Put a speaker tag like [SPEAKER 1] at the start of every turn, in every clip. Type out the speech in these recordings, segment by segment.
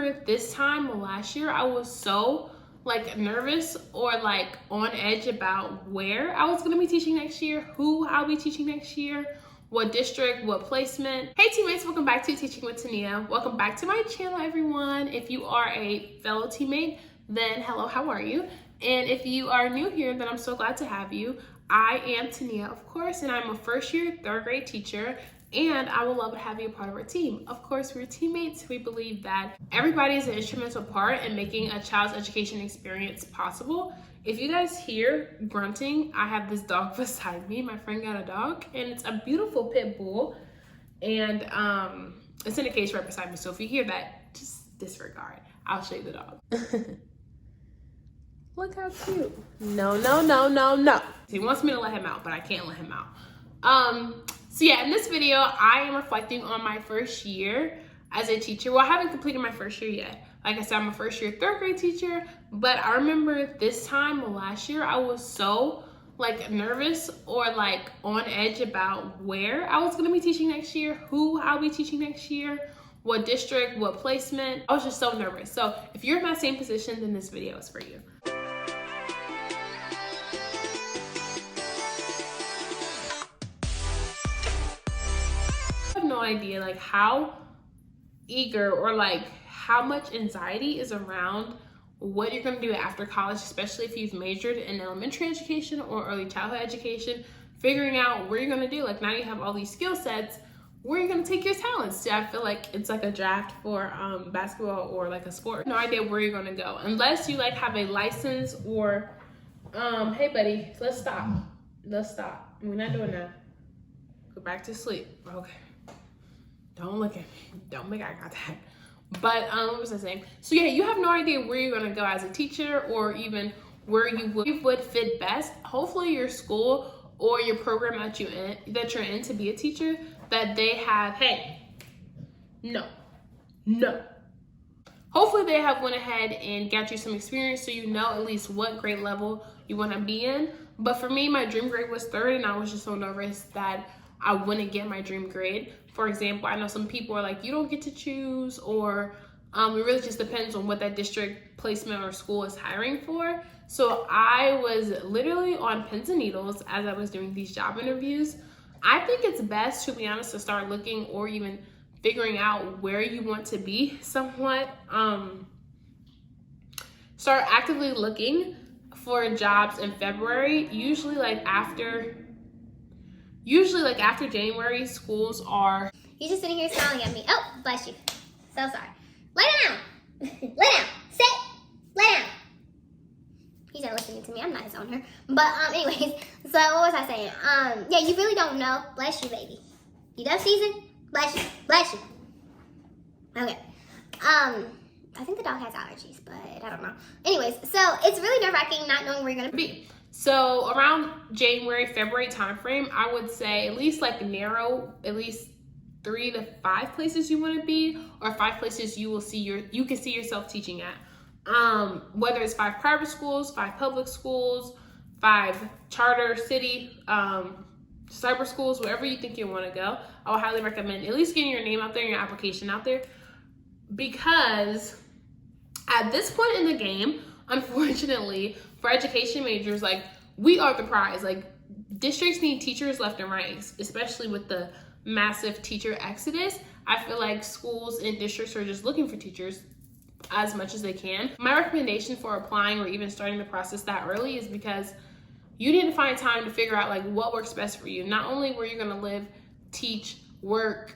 [SPEAKER 1] remember this time last year, I was so like nervous or like on edge about where I was gonna be teaching next year, who I'll be teaching next year, what district, what placement. Hey teammates, welcome back to Teaching with Tenia. Welcome back to my channel, everyone. If you are a fellow teammate, then hello, how are you? And if you are new here, then I'm so glad to have you. I am Tenia, of course, and I'm a first year, third grade teacher, and I would love to have you a part of our team. Of course, we're teammates. We believe that everybody is an instrumental part in making a child's education experience possible. If you guys hear grunting, I have this dog beside me. My friend got a dog, and it's a beautiful pit bull, and it's in a cage right beside me. So if you hear that, just disregard. I'll show you the dog. Look how cute. No. He wants me to let him out, but I can't let him out. So yeah, in this video, I am reflecting on my first year as a teacher. Well, I haven't completed my first year yet. Like I said, I'm a first year, third grade teacher, but I remember this time last year, I was so like nervous or like on edge about where I was gonna be teaching next year, who I'll be teaching next year, what district, what placement. I was just so nervous. So if you're in my same position, then this video is for you. No idea like how eager or like how much anxiety is around what you're going to do after college, especially if you've majored in elementary education or early childhood education, figuring out where you're going to do. Like now you have all these skill sets, where you're going to take your talents to. I feel like it's like a draft for basketball or like a sport. No idea where you're going to go unless you like have a license or hey buddy, let's stop. We're not doing that. Go back to sleep. Okay. Don't look at me. Don't make eye contact. But what was I saying? So yeah, you have no idea where you're gonna go as a teacher or even where you would fit best. Hopefully your school or your program that you're in to be a teacher, that they have, hey, no. Hopefully they have went ahead and got you some experience so you know at least what grade level you wanna be in. But for me, my dream grade was 3rd, and I was just so nervous that I wouldn't get my dream grade. For example, I know some people are like, you don't get to choose, or it really just depends on what that district placement or school is hiring for. So I was literally on pins and needles as I was doing these job interviews. I think it's best, to be honest, to start looking or even figuring out where you want to be somewhat. Start actively looking for jobs in February, usually after January. Schools are...
[SPEAKER 2] You're just sitting here smiling at me. Oh, bless you. So sorry. Lay down. Lay down. Sit. Lay down. He's not listening to me. I'm not his owner. But anyways, so what was I saying? Yeah, you really don't know. Bless you, baby. You done season? Bless you. Bless you. Okay. I think the dog has allergies, but I don't know. Anyways, so it's really nerve-wracking not knowing where you're gonna be.
[SPEAKER 1] So around January, February timeframe, I would say at least narrow at least 3 to 5 places you want to be, or 5 places you can see yourself teaching at. Whether it's 5 private schools, 5 public schools, 5 charter city cyber schools, wherever you think you want to go. I would highly recommend at least getting your name out there and your application out there, because at this point in the game, unfortunately, for education majors, we are the prize. Districts need teachers left and right, especially with the massive teacher exodus. I feel like schools and districts are just looking for teachers as much as they can. My recommendation for applying or even starting the process that early is because you need to find time to figure out what works best for you. Not only where you're gonna live, teach, work,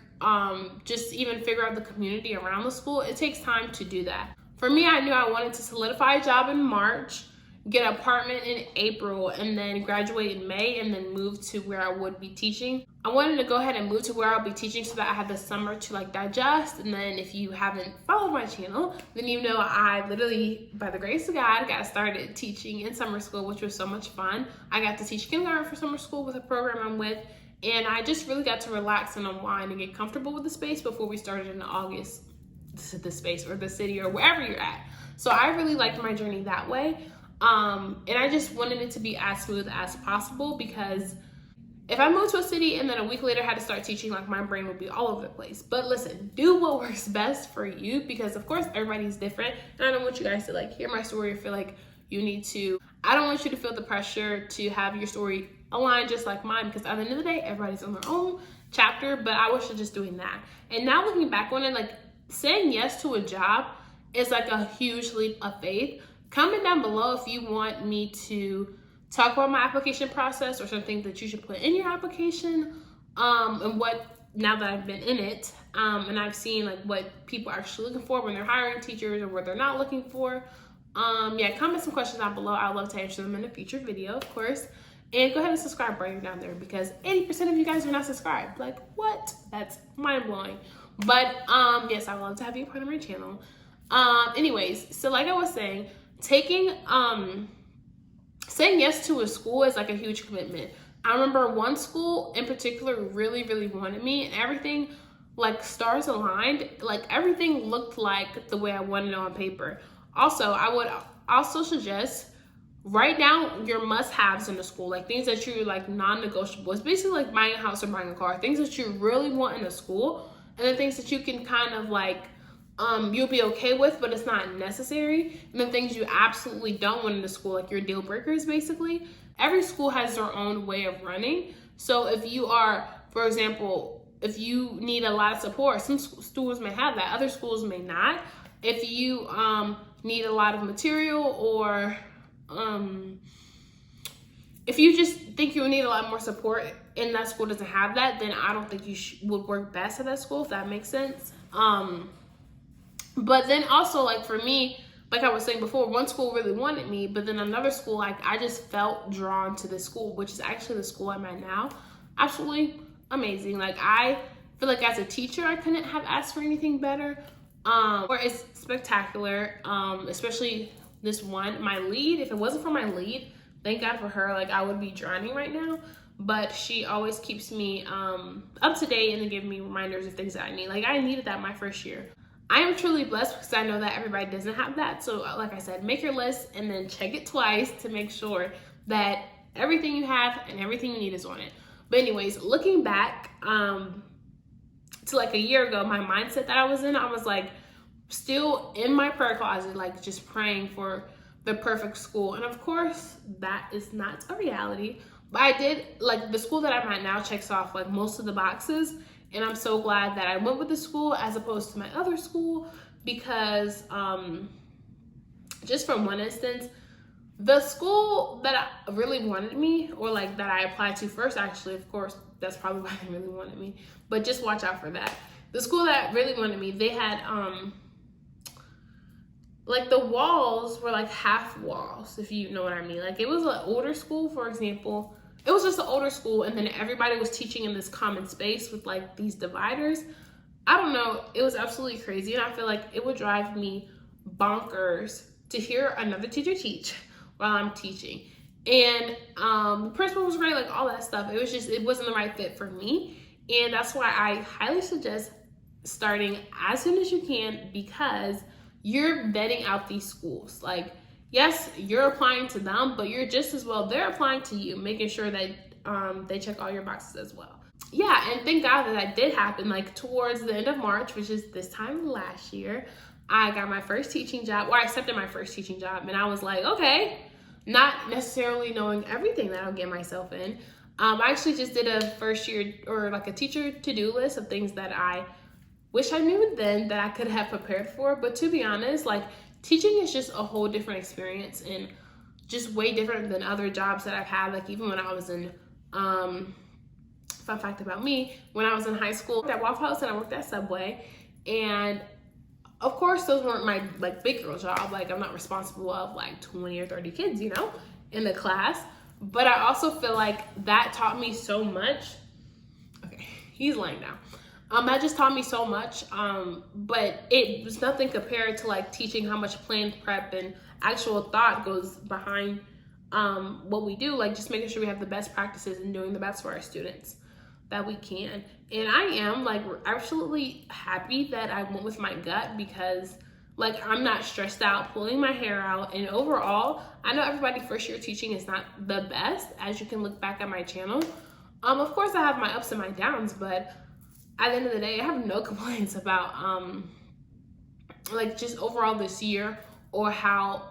[SPEAKER 1] just even figure out the community around the school. It takes time to do that. For me, I knew I wanted to solidify a job in March, get an apartment in April, and then graduate in May, and then move to where I would be teaching. I wanted to go ahead and move to where I'll be teaching so that I had the summer to digest. And then if you haven't followed my channel, then you know I literally, by the grace of God, got started teaching in summer school, which was so much fun. I got to teach kindergarten for summer school with a program I'm with, and I just really got to relax and unwind and get comfortable with the space before we started in August, the space or the city or wherever you're at. So I really liked my journey that way. And I just wanted it to be as smooth as possible, because if I moved to a city and then a week later had to start teaching, like my brain would be all over the place. But listen, do what works best for you, because of course everybody's different. And I don't want you guys to like hear my story or feel like you need to, I don't want you to feel the pressure to have your story align just like mine, because at the end of the day, everybody's on their own chapter. But I was just doing that. And now looking back on it, like saying yes to a job is like a huge leap of faith. Comment down below if you want me to talk about my application process or something that you should put in your application, and what, now that I've been in it, and I've seen like what people are actually looking for when they're hiring teachers or what they're not looking for. Yeah, comment some questions down below. I'd love to answer them in a future video, of course. And go ahead and subscribe right down there, because 80% of you guys are not subscribed. Like, what? That's mind-blowing. But yes, I would love to have you a part of my channel. Anyways, so like I was saying, saying yes to a school is like a huge commitment. I remember one school in particular really, really wanted me, and everything, like stars aligned, like everything looked like the way I wanted it on paper. Also, I would also suggest write down your must-haves in the school, like things that you like non-negotiable. It's basically like buying a house or buying a car, things that you really want in a school, and then things that you can kind of like you'll be okay with, but it's not necessary. And then things you absolutely don't want in the school, like your deal breakers, basically. Every school has their own way of running. So if you are, for example, if you need a lot of support, some schools may have that, other schools may not. If you need a lot of material, or if you just think you need a lot more support and that school doesn't have that, then I don't think you would work best at that school, if that makes sense. But then also, like for me, like I was saying before, one school really wanted me, but then another school, like I just felt drawn to this school, which is actually the school I'm at now. Absolutely amazing. Like I feel like as a teacher, I couldn't have asked for anything better. Or it's spectacular, especially this one, my lead. If it wasn't for my lead, thank God for her, like I would be drowning right now. But she always keeps me up to date and giving me reminders of things that I need. Like I needed that my first year. I am truly blessed because I know that everybody doesn't have that. So like I said, make your list and then check it twice to make sure that everything you have and everything you need is on it. But anyways, looking back to like a year ago, my mindset that I was in, I was like still in my prayer closet, like just praying for the perfect school. And of course, that is not a reality. But I did, like the school that I'm at now checks off like most of the boxes. And I'm so glad that I went with the school as opposed to my other school, because just from one instance, the school that really wanted me, or like that I applied to first, actually, of course, that's probably why they really wanted me, but just watch out for that. The school that really wanted me, they had like the walls were like half walls, if you know what I mean. Like it was an older school, for example. It was just an older school, and then everybody was teaching in this common space with like these dividers. I don't know, it was absolutely crazy, and I feel like it would drive me bonkers to hear another teacher teach while I'm teaching. And the principal was great, like all that stuff. It was just, it wasn't the right fit for me. And that's why I highly suggest starting as soon as you can, because you're vetting out these schools. Like, yes, you're applying to them, but you're just as well, they're applying to you, making sure that they check all your boxes as well. Yeah, and thank God that did happen. Like towards the end of March, which is this time last year, I got my first teaching job, or I accepted my first teaching job, and I was like, okay, not necessarily knowing everything that I'll get myself in. I actually just did a first year, or like a teacher to-do list of things that I wish I knew then that I could have prepared for. But to be honest, like teaching is just a whole different experience, and just way different than other jobs that I've had. Like even when I was in, fun fact about me, when I was in high school, at Waffle House and I worked at Subway, and of course those weren't my like big girl job. Like I'm not responsible of like 20 or 30 kids, you know, in the class. But I also feel like that taught me so much. Okay, he's laying down. That just taught me so much, but it was nothing compared to like teaching how much planned prep and actual thought goes behind what we do, like just making sure we have the best practices and doing the best for our students that we can. And I am like absolutely happy that I went with my gut, because like I'm not stressed out pulling my hair out. And overall, I know everybody first year teaching is not the best, as you can look back at my channel. Of course I have my ups and my downs, but at the end of the day, I have no complaints about like just overall this year, or how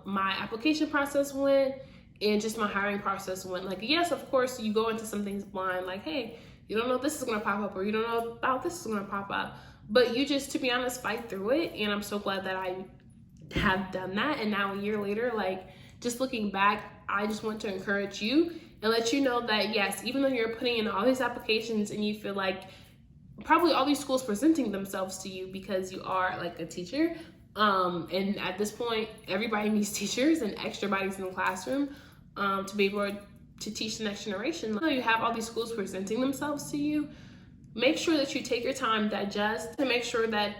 [SPEAKER 1] my application process went and just my hiring process went. Like, yes, of course, you go into some things blind, like, hey, you don't know if this is gonna pop up, or you don't know about this is gonna pop up, but you just, to be honest, fight through it. And I'm so glad that I have done that. And now a year later, like, just looking back, I just want to encourage you and let you know that yes, even though you're putting in all these applications and you feel like probably all these schools presenting themselves to you because you are like a teacher, and at this point everybody needs teachers and extra bodies in the classroom to be able to teach the next generation. So you have all these schools presenting themselves to you. Make sure that you take your time, digest, to make sure that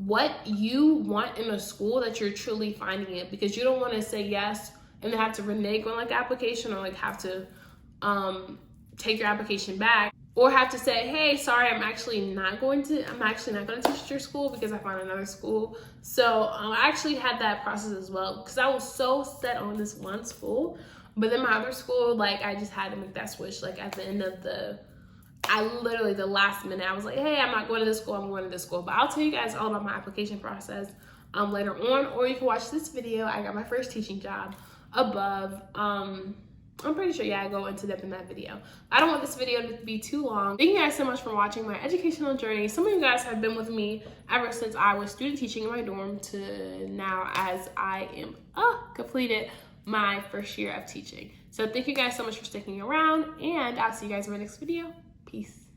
[SPEAKER 1] what you want in a school, that you're truly finding it, because you don't want to say yes and then have to renege on like application, or like have to take your application back, or have to say, hey, sorry, I'm actually not going to teach at your school because I found another school. So I actually had that process as well, because I was so set on this one school, but then my other school, like, I just had to make that switch. Like at the end of the last minute, I was like, hey, I'm not going to this school, I'm going to this school. But I'll tell you guys all about my application process later on, or you can watch this video. I got my first teaching job above. I'm pretty sure, yeah, I go into depth in that video. I don't want this video to be too long. Thank you guys so much for watching my educational journey. Some of you guys have been with me ever since I was student teaching in my dorm to now, as I am completed my first year of teaching. So thank you guys so much for sticking around, and I'll see you guys in my next video. Peace.